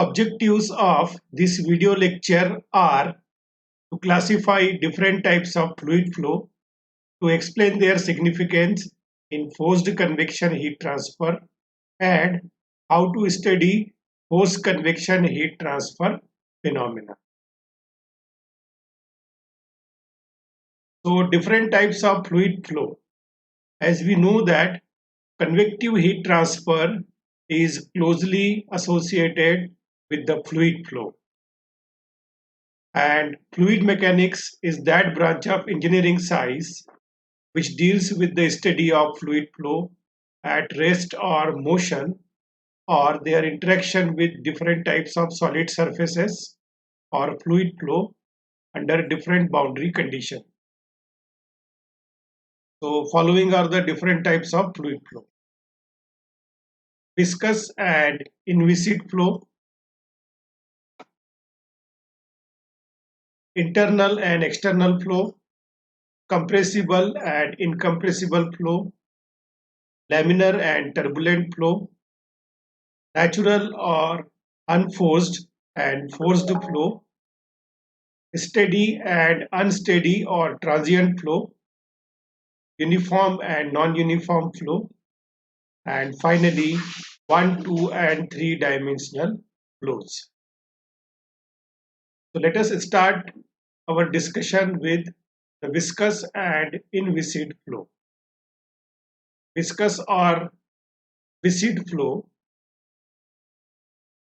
Objectives of this video lecture are to classify different types of fluid flow, to explain their significance in forced convection heat transfer, and how to study forced convection heat transfer phenomena. So different types of fluid flow. As we know that convective heat transfer is closely associated with the fluid flow. And fluid mechanics is that branch of engineering science which deals with the study of fluid flow at rest or motion, or their interaction with different types of solid surfaces or fluid flow under different boundary conditions. So following are the different types of fluid flow. Viscous and inviscid flow, internal and external flow, compressible and incompressible flow, laminar and turbulent flow, natural or unforced and forced flow, steady and unsteady or transient flow, uniform and non-uniform flow, and finally 1, 2 and 3 dimensional flows. So let us start our discussion with the viscous and inviscid flow. Viscous or viscid flow.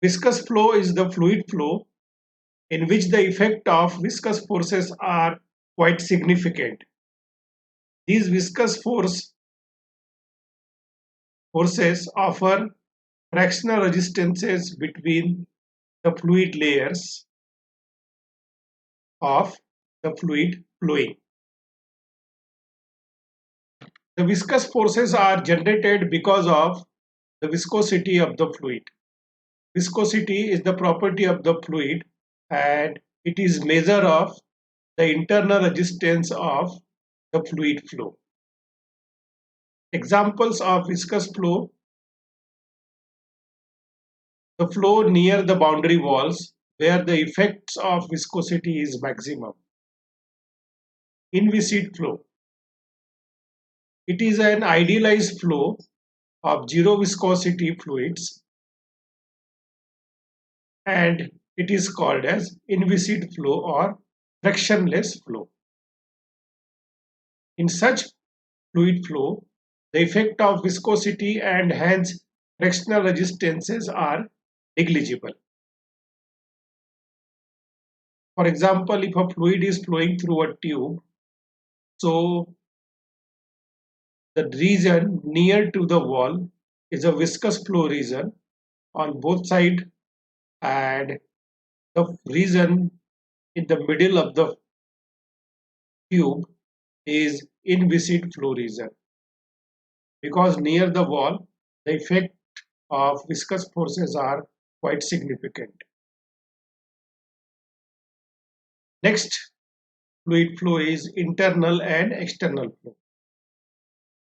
Viscous flow is the fluid flow in which the effect of viscous forces are quite significant. These viscous forces offer fractional resistances between the fluid layers of the fluid flowing. The viscous forces are generated because of the viscosity of the fluid. Viscosity is the property of the fluid and it is measure of the internal resistance of the fluid flow. Examples of viscous flow: the flow near the boundary walls where the effects of viscosity is maximum. Inviscid flow. It is an idealized flow of zero viscosity fluids and it is called as inviscid flow or frictionless flow. In such fluid flow, the effect of viscosity and hence frictional resistances are negligible. For example, if a fluid is flowing through a tube, so the region near to the wall is a viscous flow region on both sides, and the region in the middle of the tube is inviscid flow region, because near the wall the effect of viscous forces are quite significant. Next fluid flow is internal and external flow.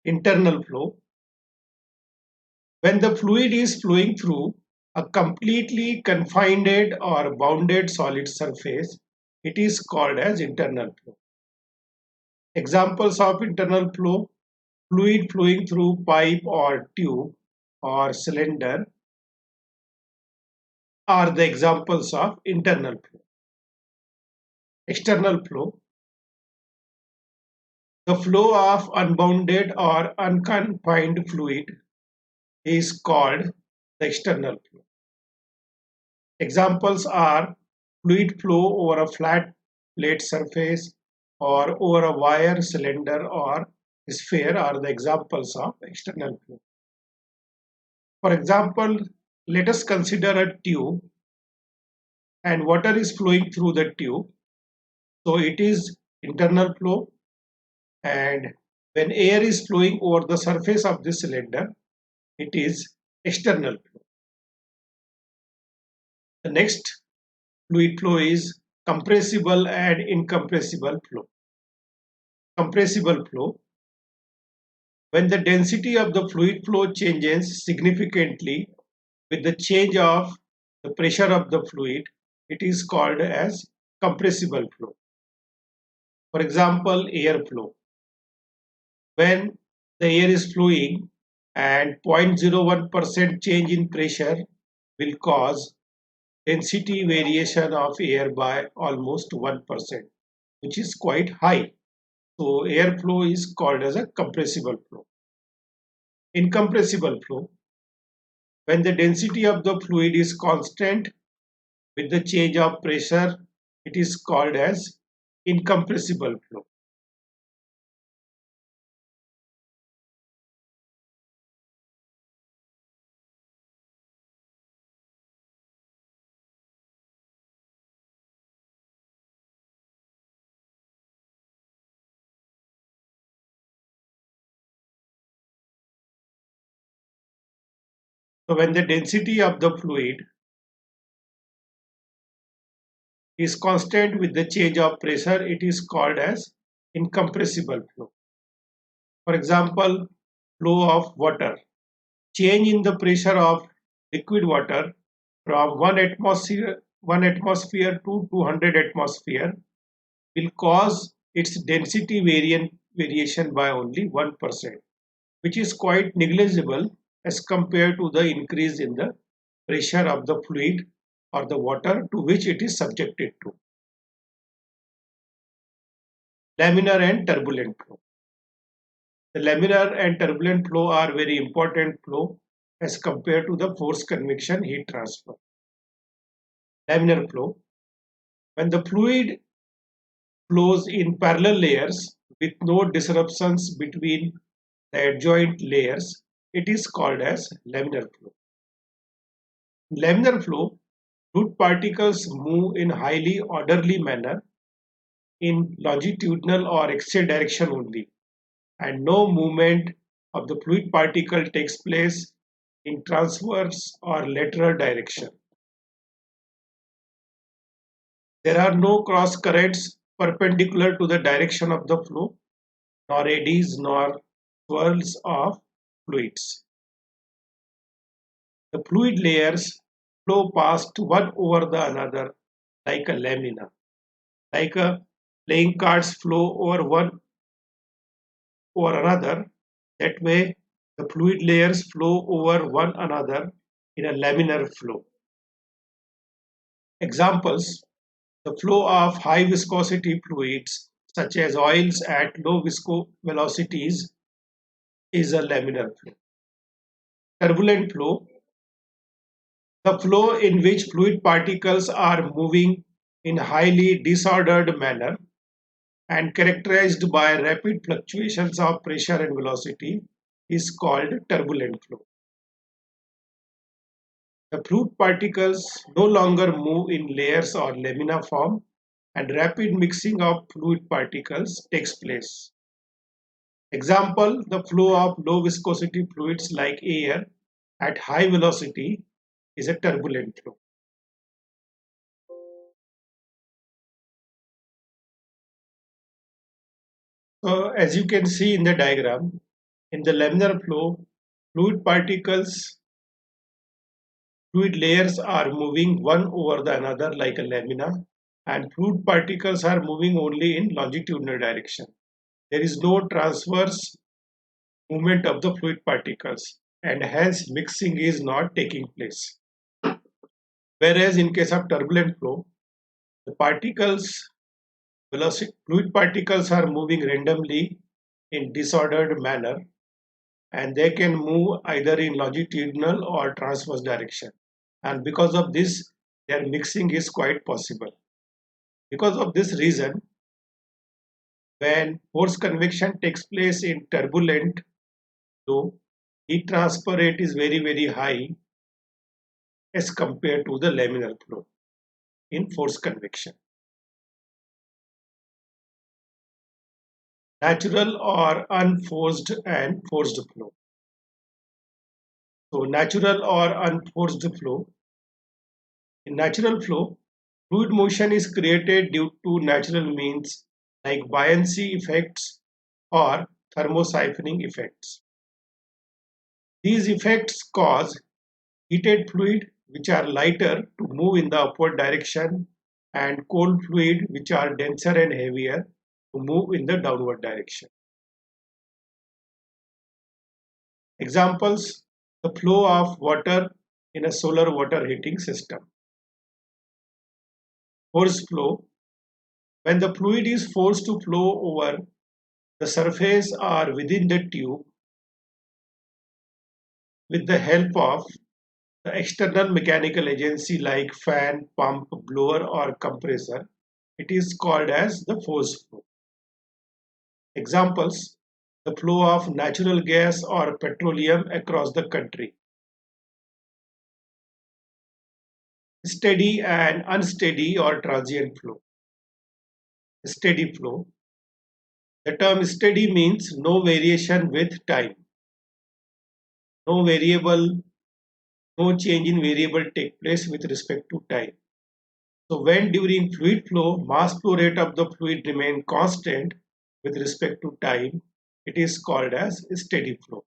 Internal flow. When the fluid is flowing through a completely confined or bounded solid surface, it is called as internal flow. Examples of internal flow: fluid flowing through pipe or tube or cylinder are the examples of internal flow. External flow. The flow of unbounded or unconfined fluid is called the external flow. Examples are fluid flow over a flat plate surface or over a wire, cylinder or sphere are the examples of external flow. For example, let us consider a tube and water is flowing through the tube. So it is internal flow, and when air is flowing over the surface of the cylinder, it is external flow. The next fluid flow is compressible and incompressible flow. Compressible flow. When the density of the fluid flow changes significantly with the change of the pressure of the fluid, it is called as compressible flow. For example, airflow. When the air is flowing and 0.01% change in pressure will cause density variation of air by almost 1%, which is quite high. So airflow is called as a compressible flow. Incompressible flow, when the density of the fluid is constant with the change of pressure, it is called as incompressible flow. So when the density of the fluid is constant with the change of pressure, it is called as incompressible flow. For example, flow of water. Change in the pressure of liquid water from 1 atmosphere to 200 atmosphere will cause its density variation by only 1%, which is quite negligible as compared to the increase in the pressure of the fluid or the water to which it is subjected to. Laminar and turbulent flow. The laminar and turbulent flow are very important flow as compared to the forced convection heat transfer. Laminar flow. When the fluid flows in parallel layers with no disruptions between the adjoint layers, it is called as laminar flow. In laminar flow, fluid particles move in highly orderly manner in longitudinal or axial direction only, and no movement of the fluid particle takes place in transverse or lateral direction. There are no cross currents perpendicular to the direction of the flow, nor eddies nor swirls of fluids. The fluid layers flow past one over the another like a lamina, like a playing cards flow over one over another. That way, the fluid layers flow over one another in a laminar flow. Examples: the flow of high viscosity fluids such as oils at low velocities is a laminar flow. Turbulent flow, the flow in which fluid particles are moving in highly disordered manner and characterized by rapid fluctuations of pressure and velocity, is called turbulent flow. The fluid particles no longer move in layers or lamina form, and rapid mixing of fluid particles takes place. Example: the flow of low viscosity fluids like air at high velocity is a turbulent flow. So as you can see in the diagram, in the laminar flow, fluid particles, fluid layers are moving one over the another like a lamina, and fluid particles are moving only in longitudinal direction. There is no transverse movement of the fluid particles, and hence mixing is not taking place. Whereas in case of turbulent flow, the fluid particles are moving randomly in disordered manner, and they can move either in longitudinal or transverse direction, and because of this their mixing is quite possible. Because of this reason, when forced convection takes place in turbulent flow, heat transfer rate is very high as compared to the laminar flow in forced convection. Natural or unforced and forced flow. So natural or unforced flow. In natural flow, fluid motion is created due to natural means like buoyancy effects or thermosiphoning effects. These effects cause heated fluid which are lighter to move in the upward direction, and cold fluid which are denser and heavier to move in the downward direction. Examples: the flow of water in a solar water heating system. Force flow: when the fluid is forced to flow over the surface or within the tube with the help of the external mechanical agency like fan, pump, blower or compressor, it is called as the force flow. Examples: the flow of natural gas or petroleum across the country. Steady and unsteady or transient flow. Steady flow. The term steady means no variation with time. No variable, no change in variable take place with respect to time. So when during fluid flow, mass flow rate of the fluid remain constant with respect to time, it is called as steady flow.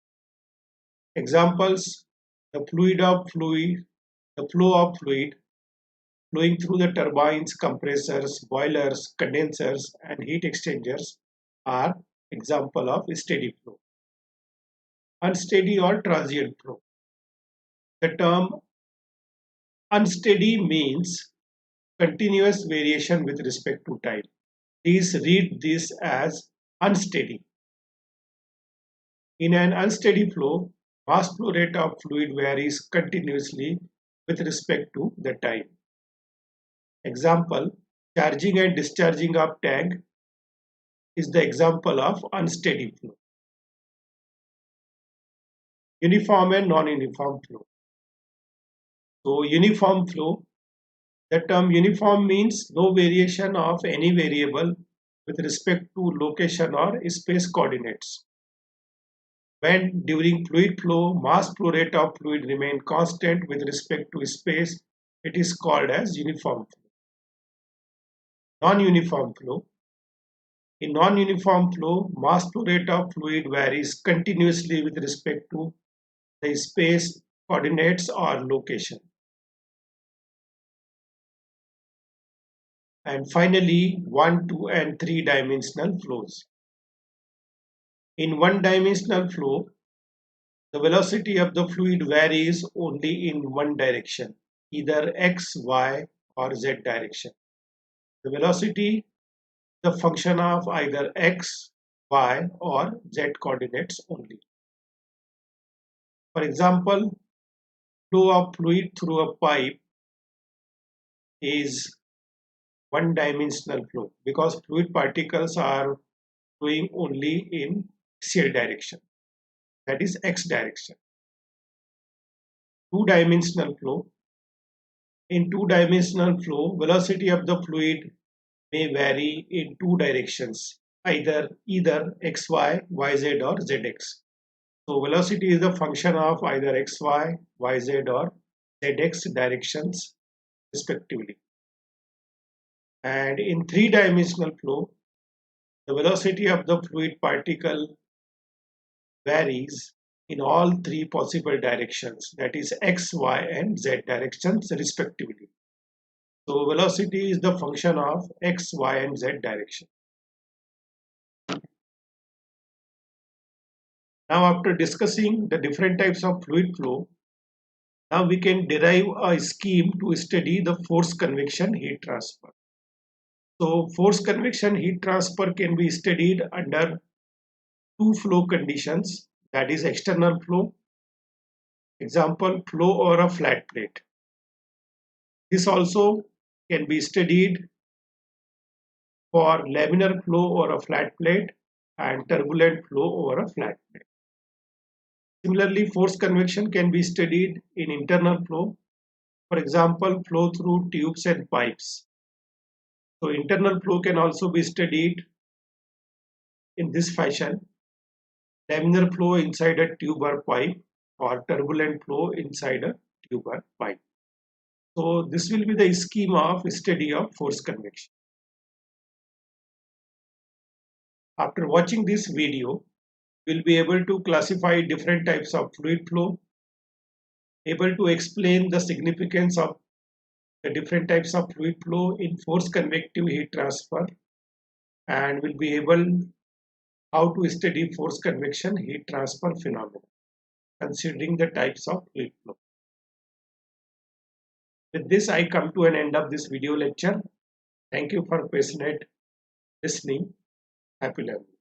Examples: the flow of fluid flowing through the turbines, compressors, boilers, condensers, and heat exchangers are example of steady flow. Unsteady or transient flow. The term unsteady means continuous variation with respect to time. Please read this as unsteady. In an unsteady flow, mass flow rate of fluid varies continuously with respect to the time. Example: charging and discharging of tank is the example of unsteady flow. Uniform and non-uniform flow. So uniform flow, the term uniform means no variation of any variable with respect to location or space coordinates. When during fluid flow, mass flow rate of fluid remain constant with respect to space, it is called as uniform flow. Non-uniform flow. In non-uniform flow, mass flow rate of fluid varies continuously with respect to the space, coordinates or location. And finally, 1, 2 and 3 dimensional flows. In one-dimensional flow, the velocity of the fluid varies only in one direction, either x, y or z direction. The velocity is the function of either x, y or z coordinates only. For example, flow of fluid through a pipe is one-dimensional flow because fluid particles are flowing only in axial direction, that is x direction. Two-dimensional flow. In two-dimensional flow, velocity of the fluid may vary in two directions, either xy, yz or zx. So velocity is the function of either xy, yz or zx directions respectively. And in three-dimensional flow, the velocity of the fluid particle varies in all three possible directions, that is x, y and z directions respectively. So velocity is the function of x, y and z direction. Now after discussing the different types of fluid flow, now we can derive a scheme to study the force convection heat transfer. So force convection heat transfer can be studied under two flow conditions, that is external flow. Example, flow over a flat plate. This also can be studied for laminar flow over a flat plate and turbulent flow over a flat plate. Similarly, force convection can be studied in internal flow. For example, flow through tubes and pipes. So internal flow can also be studied in this fashion: laminar flow inside a tube or pipe, or turbulent flow inside a tube or pipe. So this will be the scheme of study of force convection. After watching this video, we'll be able to classify different types of fluid flow, able to explain the significance of the different types of fluid flow in force convective heat transfer, and will be able how to study force convection heat transfer phenomena considering the types of fluid flow. With this, I come to an end of this video lecture. Thank you for passionate listening. Happy learning.